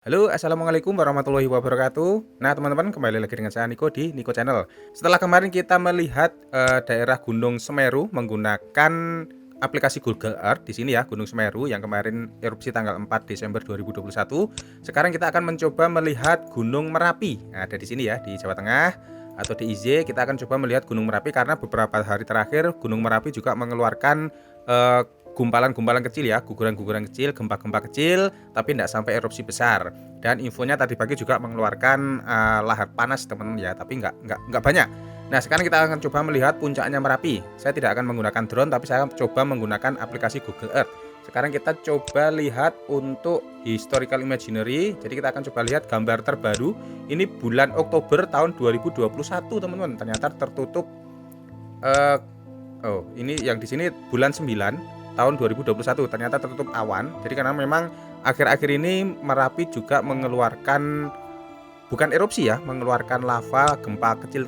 Halo, assalamualaikum warahmatullahi wabarakatuh. Nah, teman-teman, kembali lagi dengan saya Niko di Niko Channel. Setelah kemarin kita melihat daerah Gunung Semeru menggunakan aplikasi Google Earth di sini ya, Gunung Semeru yang kemarin erupsi tanggal 4 Desember 2021. Sekarang kita akan mencoba melihat Gunung Merapi. Nah, ada di sini ya, di Jawa Tengah atau di IJ. Kita akan coba melihat Gunung Merapi karena beberapa hari terakhir Gunung Merapi juga mengeluarkan eh, gumpalan-gumpalan kecil ya, guguran-guguran kecil, gempa-gempa kecil, tapi tidak sampai erupsi besar. Dan infonya tadi pagi juga mengeluarkan lahar panas teman-teman ya, tapi nggak banyak. Nah, sekarang kita akan coba melihat puncaknya Merapi. Saya tidak akan menggunakan drone, tapi saya coba menggunakan aplikasi Google Earth. Sekarang kita coba lihat untuk historical imaginary. Jadi kita akan coba lihat gambar terbaru. Ini bulan Oktober tahun 2021 teman-teman. Ternyata tertutup. Oh, ini yang di sini bulan 9 tahun 2021 ternyata tertutup awan. Jadi karena memang akhir-akhir ini Merapi juga mengeluarkan bukan erupsi ya, mengeluarkan lava, gempa kecil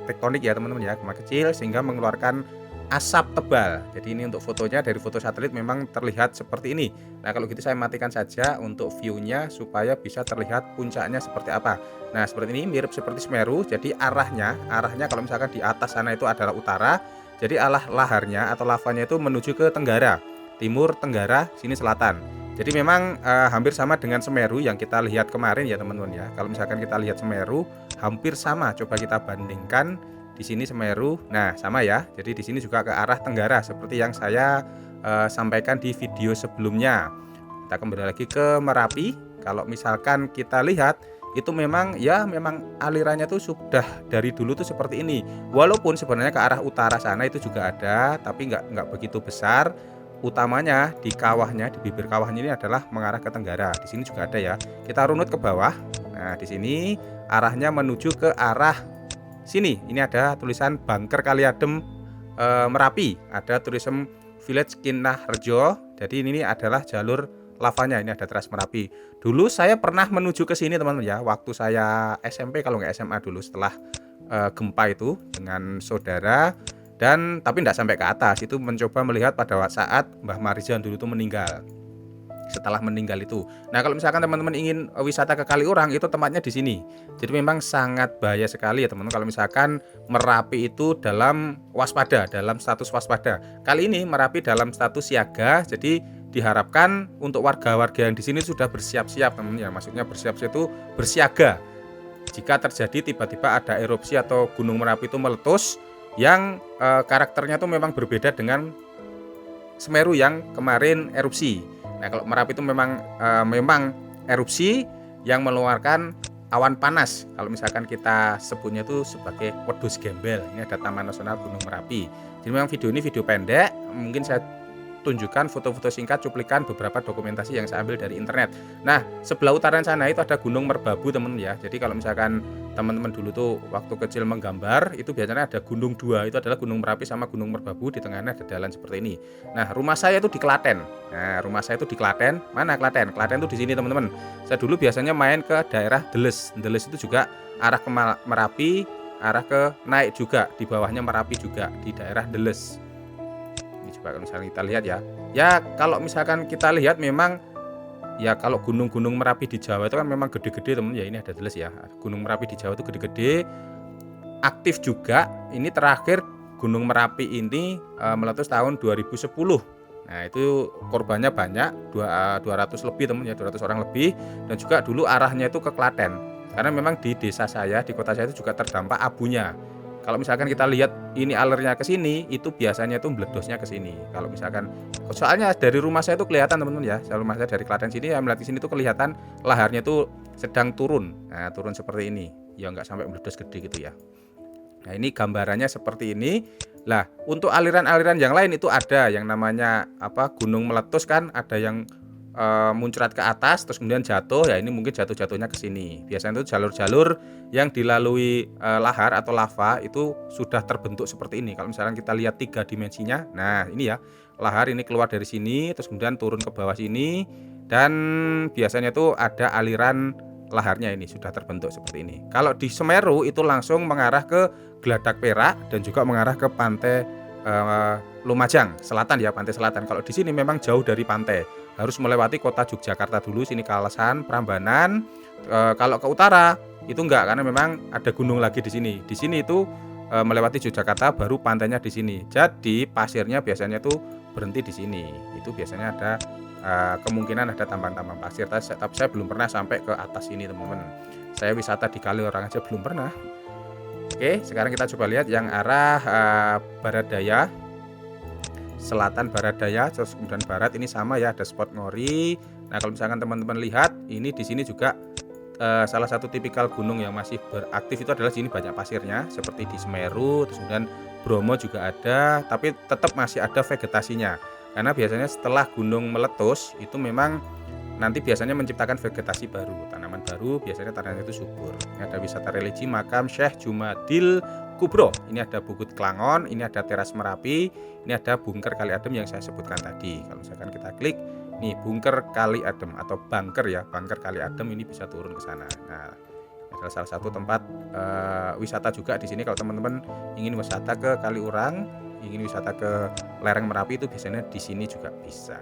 tektonik ya teman-teman ya, gempa kecil sehingga mengeluarkan asap tebal. Jadi ini untuk fotonya dari foto satelit memang terlihat seperti ini. Nah, kalau gitu saya matikan saja untuk view-nya supaya bisa terlihat puncaknya seperti apa. Nah, seperti ini mirip seperti Semeru. Jadi arahnya kalau misalkan di atas sana itu adalah utara, jadi laharnya atau lavanya itu menuju ke tenggara, timur, tenggara, sini selatan. Jadi memang hampir sama dengan Semeru yang kita lihat kemarin ya teman-teman ya. Kalau misalkan kita lihat Semeru hampir sama, coba kita bandingkan di sini Semeru. Nah, sama ya. Jadi di sini juga ke arah tenggara seperti yang saya sampaikan di video sebelumnya. Kita kembali lagi ke Merapi. Kalau misalkan kita lihat itu memang alirannya tuh sudah dari dulu tuh seperti ini. Walaupun sebenarnya ke arah utara sana itu juga ada, tapi nggak begitu besar. Utamanya di kawahnya, di bibir kawahnya ini adalah mengarah ke tenggara. Di sini juga ada ya. Kita runut ke bawah. Nah, di sini arahnya menuju ke arah sini. Ini ada tulisan Bunker Kaliadem Merapi. Ada tulisan Village Kinarjo. Jadi ini adalah jalur lavanya. Ini ada teras Merapi. Dulu saya pernah menuju ke sini teman-teman ya, waktu saya SMP kalau nggak SMA dulu setelah gempa itu dengan saudara, dan tapi tidak sampai ke atas, itu mencoba melihat pada saat Mbah Marizan dulu itu meninggal. Setelah meninggal itu. Nah, kalau misalkan teman-teman ingin wisata ke Kaliurang itu tempatnya di sini. Jadi memang sangat bahaya sekali ya teman-teman kalau misalkan Merapi itu dalam waspada, dalam status waspada. Kali ini Merapi dalam status siaga. Jadi diharapkan untuk warga-warga yang di sini sudah bersiap-siap teman-teman ya. Maksudnya bersiap-siap itu bersiaga. Jika terjadi tiba-tiba ada erupsi atau Gunung Merapi itu meletus yang karakternya itu memang berbeda dengan Semeru yang kemarin erupsi. Nah, kalau Merapi itu memang erupsi yang mengeluarkan awan panas. Kalau misalkan kita sebutnya itu sebagai wedhus gembel. Ini ada Taman Nasional Gunung Merapi. Jadi memang video ini video pendek, mungkin saya tunjukkan foto-foto singkat cuplikan beberapa dokumentasi yang saya ambil dari internet. Nah, sebelah utara sana itu ada Gunung Merbabu teman-teman ya. Jadi kalau misalkan teman-teman dulu tuh waktu kecil menggambar, itu biasanya ada gunung dua, itu adalah Gunung Merapi sama Gunung Merbabu, di tengahnya ada jalan seperti ini. Nah, rumah saya itu di Klaten. Nah, rumah saya itu di Klaten. Mana Klaten? Klaten itu di sini teman-teman. Saya dulu biasanya main ke daerah Deles. Deles itu juga arah ke Merapi, arah ke naik juga, di bawahnya Merapi juga di daerah Deles. Kalau misalnya kita lihat ya kalau misalkan kita lihat memang ya kalau gunung-gunung Merapi di Jawa itu kan memang gede-gede teman ya. Ini ada jelas ya, Gunung Merapi di Jawa itu gede-gede, aktif juga. Ini terakhir Gunung Merapi ini meletus tahun 2010. Nah, itu korbannya banyak, 200 lebih teman ya, 200 orang lebih. Dan juga dulu arahnya itu ke Klaten, karena memang di desa saya, di kota saya itu juga terdampak abunya. Kalau misalkan kita lihat ini alirnya ke sini, itu biasanya itu meledosnya ke sini. Kalau misalkan, soalnya dari rumah saya itu kelihatan teman-teman ya, rumah saya dari Klaten sini ya, melihat di sini itu kelihatan laharnya itu sedang turun. Nah, turun seperti ini, ya nggak sampai meledos gede gitu ya. Nah, ini gambarannya seperti ini. Lah, untuk aliran-aliran yang lain itu ada yang namanya gunung meletus kan, ada yang muncrat ke atas terus kemudian jatuh ya. Ini mungkin jatuhnya ke sini. Biasanya itu jalur-jalur yang dilalui lahar atau lava itu sudah terbentuk seperti ini. Kalau misalkan kita lihat 3 dimensinya, nah ini ya, lahar ini keluar dari sini terus kemudian turun ke bawah sini, dan biasanya itu ada aliran laharnya ini sudah terbentuk seperti ini. Kalau di Semeru itu langsung mengarah ke Geladak Perak dan juga mengarah ke pantai Lumajang Selatan ya, pantai selatan. Kalau di sini memang jauh dari pantai. harus melewati kota Yogyakarta dulu, sini Kalesan, Prambanan. Kalau ke utara itu enggak, karena memang ada gunung lagi di sini. Di sini itu melewati Yogyakarta, baru pantainya di sini. Jadi pasirnya biasanya tuh berhenti di sini. Itu biasanya ada kemungkinan ada tambang-tambang pasir. Tapi saya belum pernah sampai ke atas ini, teman-teman. Saya wisata di Kaliorang aja belum pernah. Oke, sekarang kita coba lihat yang arah barat daya, selatan barat daya, terus kemudian barat ini sama ya, ada spot ngori. Nah, kalau misalkan teman-teman lihat, ini di sini juga salah satu tipikal gunung yang masih beraktif itu adalah sini banyak pasirnya, seperti di Semeru, terus kemudian Bromo juga ada, tapi tetap masih ada vegetasinya. Karena biasanya setelah gunung meletus itu memang nanti biasanya menciptakan vegetasi baru, tanaman baru, biasanya tanaman itu subur. Ini ada wisata religi makam Syekh Jumadil Kubro. Ini ada Bukit Klangon, ini ada teras Merapi, ini ada bunker Kali Adem yang saya sebutkan tadi. Kalau misalkan kita klik, nih bunker Kali Adem atau bunker ya, bunker Kali Adem, ini bisa turun ke sana. Nah, ini adalah salah satu tempat wisata juga di sini. Kalau teman-teman ingin wisata ke Kaliurang, ingin wisata ke lereng Merapi, itu biasanya di sini juga bisa.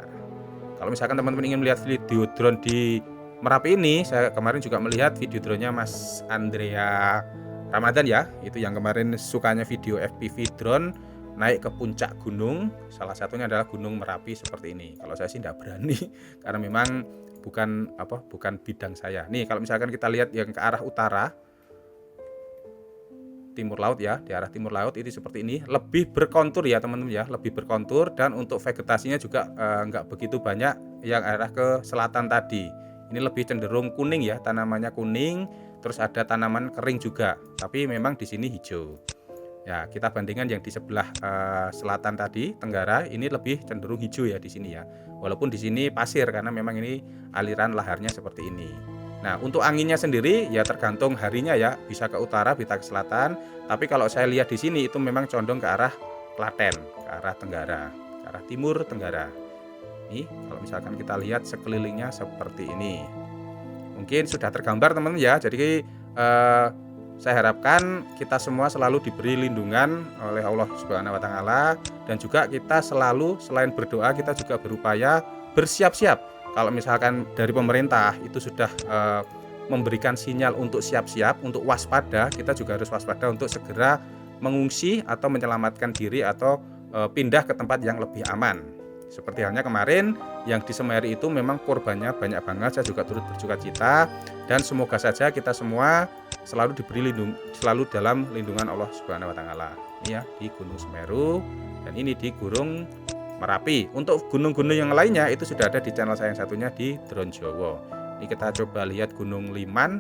Kalau misalkan teman-teman ingin melihat video drone di Merapi ini, saya kemarin juga melihat video drone-nya Mas Andrea Ramadan ya, itu yang kemarin sukanya video FPV drone naik ke puncak gunung, salah satunya adalah Gunung Merapi seperti ini. Kalau saya sih tidak berani karena memang bukan bidang saya. Nih, kalau misalkan kita lihat yang ke arah utara, timur laut ya, di arah timur laut itu seperti ini, lebih berkontur ya teman-teman ya, lebih berkontur, dan untuk vegetasinya juga nggak begitu banyak yang arah ke selatan tadi. Ini lebih cenderung kuning ya, tanamannya kuning, terus ada tanaman kering juga, tapi memang di sini hijau. Ya, kita bandingkan yang di sebelah selatan tadi, tenggara, ini lebih cenderung hijau ya di sini ya. Walaupun di sini pasir karena memang ini aliran laharnya seperti ini. Nah, untuk anginnya sendiri ya tergantung harinya ya, bisa ke utara, bisa ke selatan. Tapi kalau saya lihat di sini itu memang condong ke arah Klaten, ke arah tenggara, ke arah timur tenggara. Nih, kalau misalkan kita lihat sekelilingnya seperti ini, mungkin sudah tergambar teman-teman ya. Jadi saya harapkan kita semua selalu diberi lindungan oleh Allah Subhanahu wa taala, dan juga kita selalu selain berdoa kita juga berupaya bersiap-siap. Kalau misalkan dari pemerintah itu sudah memberikan sinyal untuk siap-siap, untuk waspada, kita juga harus waspada untuk segera mengungsi atau menyelamatkan diri atau pindah ke tempat yang lebih aman. Seperti halnya kemarin yang di Semeri itu memang korbannya banyak banget, saya juga turut bersuka cita, dan semoga saja kita semua selalu diberi selalu dalam lindungan Allah Subhanahu wa taala. Ini ya di Gunung Semeru, dan ini di Gunung Merapi. Untuk gunung-gunung yang lainnya itu sudah ada di channel saya yang satunya di Drone Jowo. Ini kita coba lihat Gunung Liman.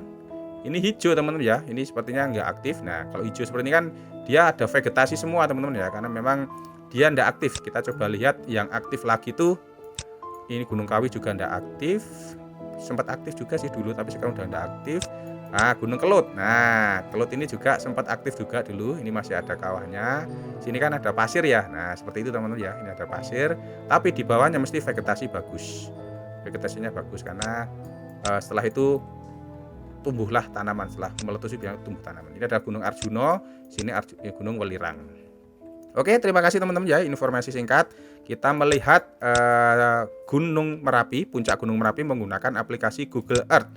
Ini hijau teman-teman ya. Ini sepertinya nggak aktif. Nah, kalau hijau seperti ini kan dia ada vegetasi semua teman-teman ya, karena memang dia nggak aktif. Kita coba lihat yang aktif lagi tuh. Ini Gunung Kawi juga nggak aktif. Sempat aktif juga sih dulu, tapi sekarang udah nggak aktif. Nah, Gunung Kelut. Nah, Kelut ini juga sempat aktif juga dulu. Ini masih ada kawahnya. Sini kan ada pasir ya. Nah, seperti itu teman-teman ya. Ini ada pasir, tapi di bawahnya mesti vegetasi bagus. Vegetasinya bagus karena setelah itu tumbuhlah tanaman. Setelah meletus itu tumbuh tanaman. Ini ada Gunung Arjuno, sini Gunung Welirang. Oke, terima kasih teman-teman ya, informasi singkat. Kita melihat Gunung Merapi, puncak Gunung Merapi menggunakan aplikasi Google Earth.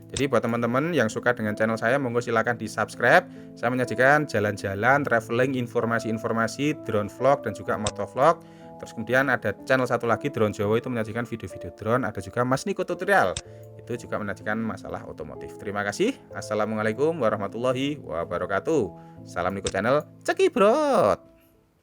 Jadi buat teman-teman yang suka dengan channel saya, monggo silakan di subscribe. Saya menyajikan jalan-jalan, traveling, informasi-informasi, drone vlog dan juga motovlog. Terus kemudian ada channel satu lagi, Drone Jowo, itu menyajikan video-video drone. Ada juga Mas Niko Tutorial, itu juga menyajikan masalah otomotif. Terima kasih. Assalamualaikum warahmatullahi wabarakatuh. Salam Niko Channel, cekibrot.